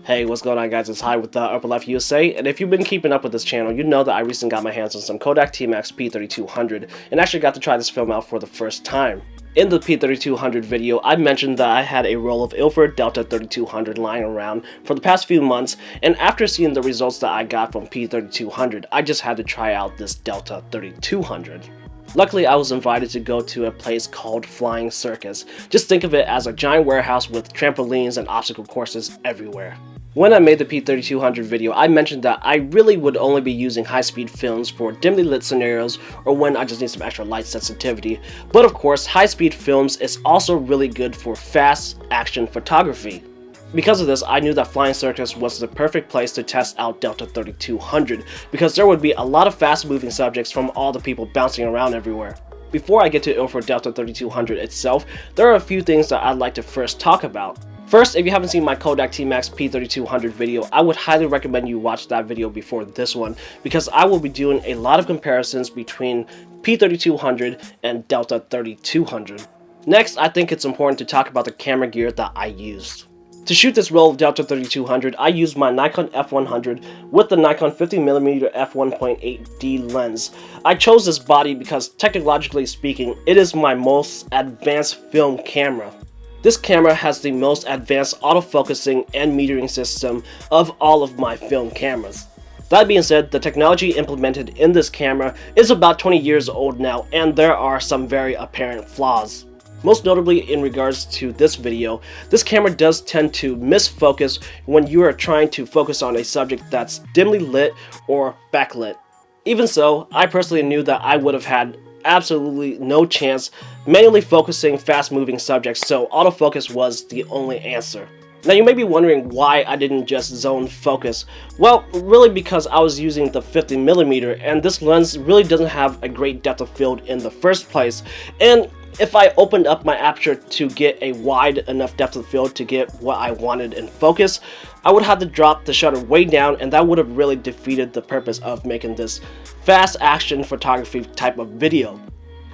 Hey, what's going on, guys? It's Hy with the Upper Left USA, and if you've been keeping up with this channel, you know that I recently got my hands on some Kodak TMAX P3200 and actually got to try this film out for the first time. In the P3200 video, I mentioned that I had a roll of Ilford Delta 3200 lying around for the past few months, and after seeing the results that I got from P3200, I just had to try out this Delta 3200. Luckily, I was invited to go to a place called Flying Circus. Just think of it as a giant warehouse with trampolines and obstacle courses everywhere. When I made the P3200 video, I mentioned that I really would only be using high-speed films for dimly lit scenarios or when I just need some extra light sensitivity. But of course, high-speed films is also really good for fast action photography. Because of this, I knew that Flying Circus was the perfect place to test out Delta 3200 because there would be a lot of fast-moving subjects from all the people bouncing around everywhere. Before I get to Ilford Delta 3200 itself, there are a few things that I'd like to first talk about. First, if you haven't seen my Kodak TMAX P3200 video, I would highly recommend you watch that video before this one because I will be doing a lot of comparisons between P3200 and Delta 3200. Next, I think it's important to talk about the camera gear that I used. To shoot this roll of Delta 3200, I used my Nikon f100 with the Nikon 50mm f1.8D lens. I chose this body because technologically speaking, it is my most advanced film camera. This camera has the most advanced autofocusing and metering system of all of my film cameras. That being said, the technology implemented in this camera is about 20 years old now, and there are some very apparent flaws. Most notably in regards to this video, this camera does tend to misfocus when you are trying to focus on a subject that's dimly lit or backlit. Even so, I personally knew that I would have had absolutely no chance manually focusing fast-moving subjects, so autofocus was the only answer. Now you may be wondering why I didn't just zone focus. Well, really because I was using the 50mm and this lens really doesn't have a great depth of field in the first place, and if I opened up my aperture to get a wide enough depth of field to get what I wanted in focus, I would have to drop the shutter way down, and that would have really defeated the purpose of making this fast action photography type of video.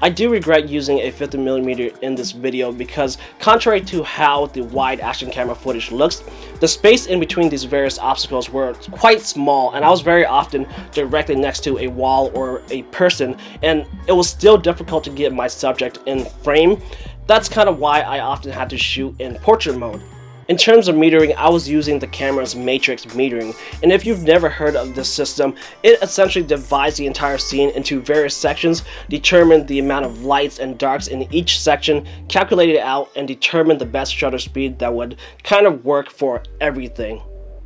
I do regret using a 50mm in this video because contrary to how the wide action camera footage looks, the space in between these various obstacles were quite small, and I was very often directly next to a wall or a person, and it was still difficult to get my subject in frame. That's kind of why I often had to shoot in portrait mode. In terms of metering, I was using the camera's matrix metering, and if you've never heard of this system, it essentially divides the entire scene into various sections, determine the amount of lights and darks in each section, calculate it out, and determine the best shutter speed that would kind of work for everything.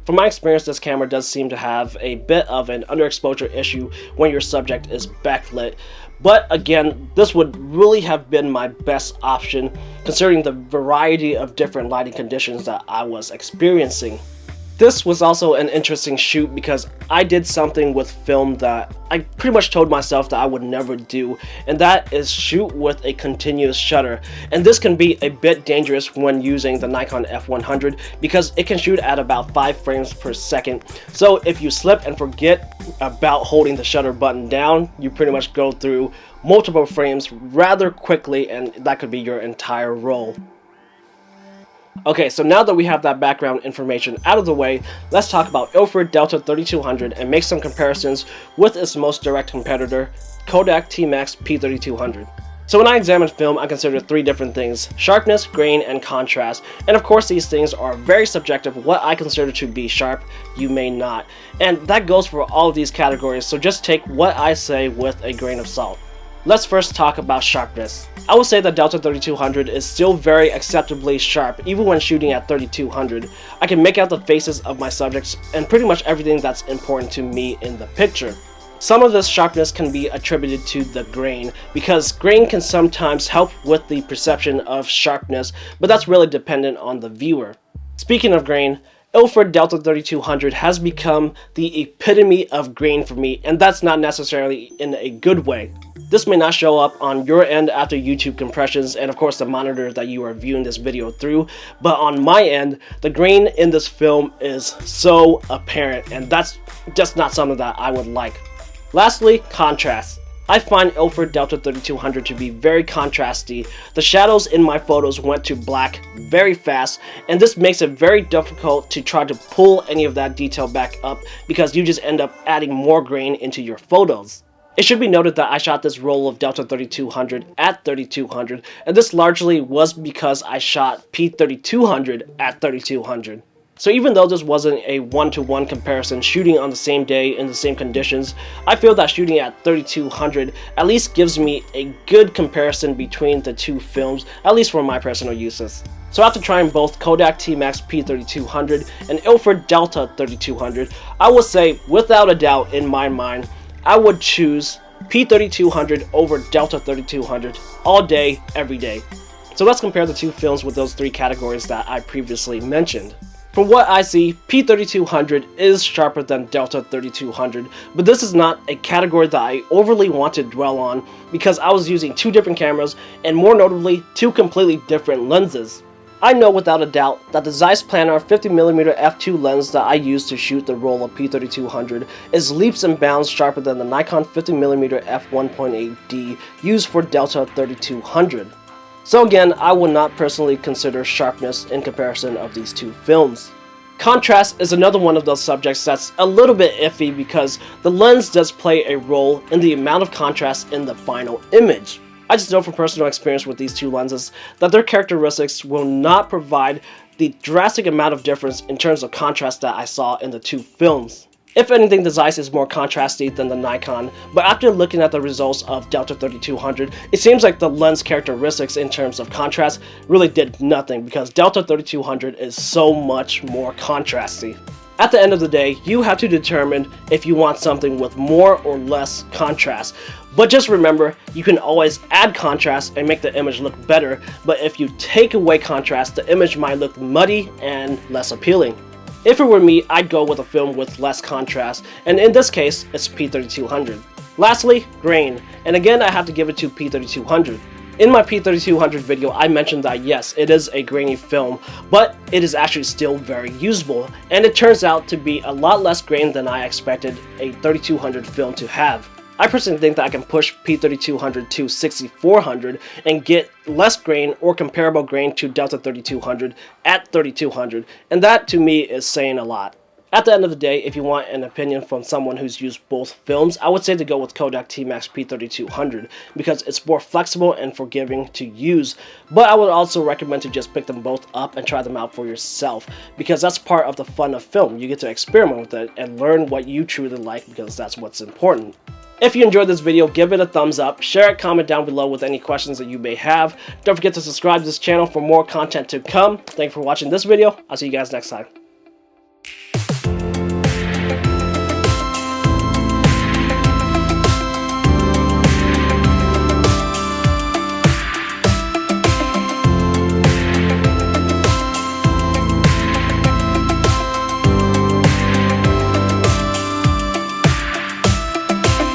From my experience, this camera does seem to have a bit of an underexposure issue when your subject is backlit. But again, this would really have been my best option considering the variety of different lighting conditions that I was experiencing. This was also an interesting shoot because I did something with film that I pretty much told myself that I would never do, and that is shoot with a continuous shutter. And this can be a bit dangerous when using the Nikon f100 because it can shoot at about 5 frames per second. So if you slip and forget about holding the shutter button down, you pretty much go through multiple frames rather quickly, and that could be your entire roll. Okay, so now that we have that background information out of the way, let's talk about Ilford Delta 3200 and make some comparisons with its most direct competitor, Kodak TMAX P3200. So when I examined film, I considered 3 different things: sharpness, grain, and contrast. And of course these things are very subjective. What I consider to be sharp, you may not. And that goes for all of these categories, so just take what I say with a grain of salt. Let's first talk about sharpness. I would say that Delta 3200 is still very acceptably sharp even when shooting at 3200. I can make out the faces of my subjects and pretty much everything that's important to me in the picture. Some of this sharpness can be attributed to the grain, because grain can sometimes help with the perception of sharpness, but that's really dependent on the viewer. Speaking of grain, Ilford Delta 3200 has become the epitome of grain for me, and that's not necessarily in a good way. This may not show up on your end after YouTube compressions and of course the monitor that you are viewing this video through, but on my end, the grain in this film is so apparent, and that's just not something that I would like. Lastly, contrast. I find Ilford Delta 3200 to be very contrasty. The shadows in my photos went to black very fast, and this makes it very difficult to try to pull any of that detail back up because you just end up adding more grain into your photos. It should be noted that I shot this roll of Delta 3200 at 3200, and this largely was because I shot P3200 at 3200. So even though this wasn't a one-to-one comparison shooting on the same day in the same conditions, I feel that shooting at 3200 at least gives me a good comparison between the two films, at least for my personal uses. So after trying both Kodak TMAX P3200 and Ilford Delta 3200, I would say without a doubt in my mind, I would choose P3200 over Delta 3200 all day, every day. So let's compare the two films with those three categories that I previously mentioned. From what I see, P3200 is sharper than Delta 3200, but this is not a category that I overly want to dwell on because I was using two different cameras and more notably, two completely different lenses. I know without a doubt that the Zeiss Planar 50mm f2 lens that I used to shoot the roll of P3200 is leaps and bounds sharper than the Nikon 50mm f1.8D used for Delta 3200. So again, I would not personally consider sharpness in comparison of these two films. Contrast is another one of those subjects that's a little bit iffy because the lens does play a role in the amount of contrast in the final image. I just know from personal experience with these two lenses that their characteristics will not provide the drastic amount of difference in terms of contrast that I saw in the two films. If anything, the Zeiss is more contrasty than the Nikon, but after looking at the results of Delta 3200, it seems like the lens characteristics in terms of contrast really did nothing because Delta 3200 is so much more contrasty. At the end of the day, you have to determine if you want something with more or less contrast. But just remember, you can always add contrast and make the image look better, but if you take away contrast, the image might look muddy and less appealing. If it were me, I'd go with a film with less contrast, and in this case, it's P3200. Lastly, grain, and again I have to give it to P3200. In my P3200 video, I mentioned that yes, it is a grainy film, but it is actually still very usable, and it turns out to be a lot less grain than I expected a 3200 film to have. I personally think that I can push P3200 to 6400 and get less grain or comparable grain to Delta 3200 at 3200, and that to me is saying a lot. At the end of the day, if you want an opinion from someone who's used both films, I would say to go with Kodak TMAX P3200 because it's more flexible and forgiving to use, but I would also recommend to just pick them both up and try them out for yourself because that's part of the fun of film. You get to experiment with it and learn what you truly like because that's what's important. If you enjoyed this video, give it a thumbs up, share it, comment down below with any questions that you may have. Don't forget to subscribe to this channel for more content to come. Thank you for watching this video. I'll see you guys next time.